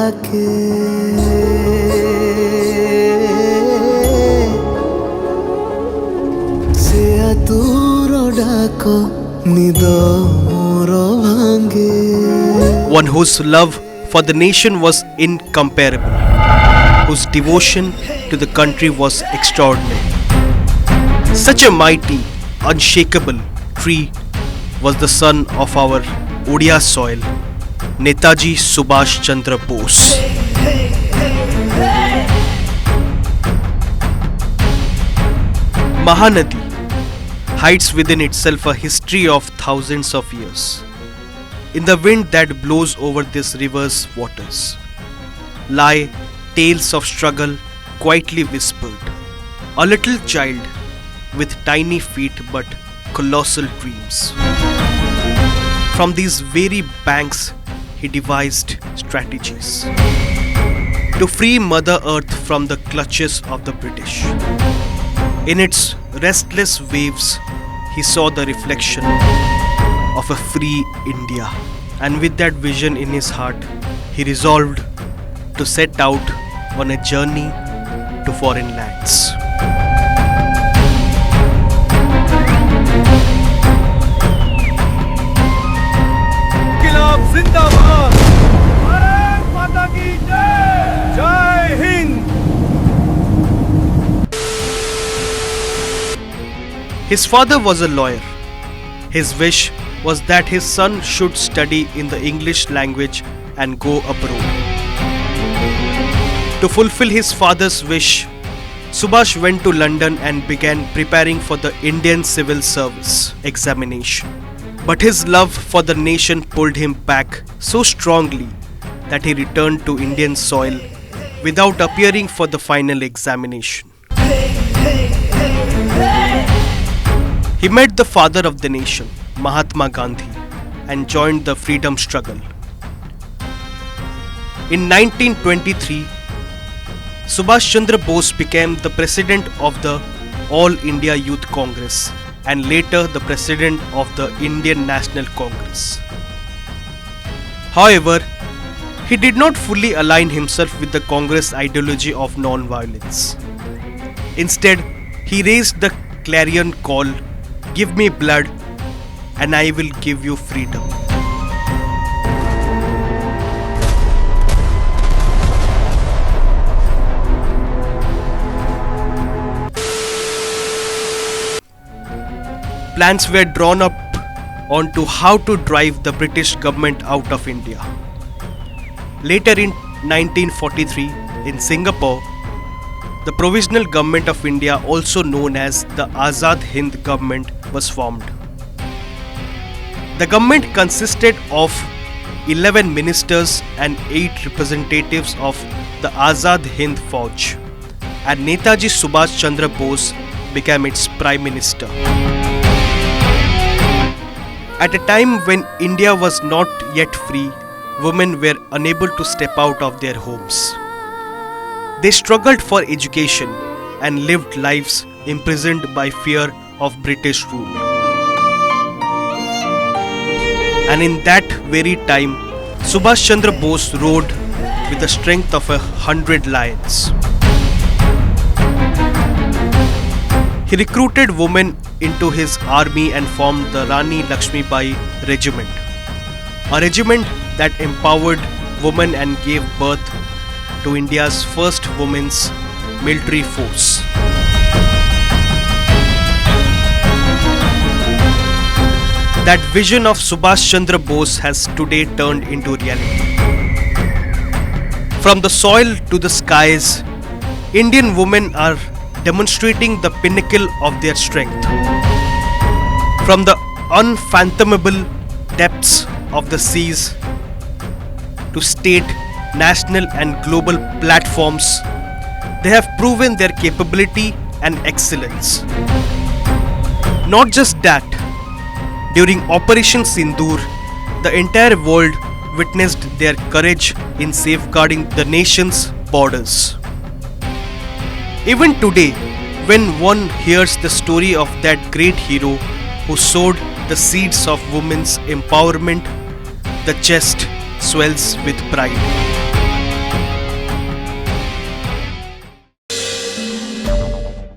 ডাকে সে আতুর ডাক নিদ মোর ভাঙ্গে One whose love for the nation was incomparable, whose devotion to the country was extraordinary. Such a mighty, unshakable tree was the son of our Odia soil, Netaji Subhash Chandra Bose. Mahanadi hides within itself a history of thousands of years. In the wind that blows over this river's waters lie tales of struggle quietly whispered. A little child with tiny feet but colossal dreams. From these very banks he devised strategies to free Mother Earth from the clutches of the British. In its restless waves he saw the reflection of a free India, and with that vision in his heart he resolved to set out on a journey to foreign lands. इंकलाब जिंदाबाद, भारत माता की जय, जय Hind. His father was a lawyer. His wish was that his son should study in the English language and go abroad. To fulfill his father's wish, Subhash went to London and began preparing for the Indian Civil Service examination. But his love for the nation pulled him back so strongly that he returned to Indian soil without appearing for the final examination. He met the father of the nation, Mahatma Gandhi, and joined the freedom struggle. In 1923, Subhash Chandra Bose became the president of the All India Youth Congress and later the president of the Indian National Congress. However, he did not fully align himself with the Congress ideology of non-violence. Instead, he raised the clarion call, "Give me blood and I will give you freedom." Plans were drawn up on to how to drive the British government out of India. Later in 1943, in Singapore, the Provisional Government of India, also known as the Azad Hind Government, was formed. The government consisted of 11 ministers and 8 representatives of the Azad Hind Fauj, and Netaji Subhash Chandra Bose became its Prime Minister. At a time when India was not yet free, women were unable to step out of their homes. They struggled for education and lived lives imprisoned by fear of British rule. And in that very time, Subhash Chandra Bose rode with the strength of 100 lions. He recruited women into his army and formed the Rani Lakshmibai Regiment, a regiment that empowered women and gave birth to India's first women's military force. That vision of Subhash Chandra Bose has today turned into reality. From the soil to the skies, Indian women are demonstrating the pinnacle of their strength. From the unfathomable depths of the seas to state, national and global platforms, they have proven their capability and excellence. Not just that, during Operation Sindoor, the entire world witnessed their courage in safeguarding the nation's borders. Even today, when one hears the story of that great hero who sowed the seeds of women's empowerment, the chest swells with pride.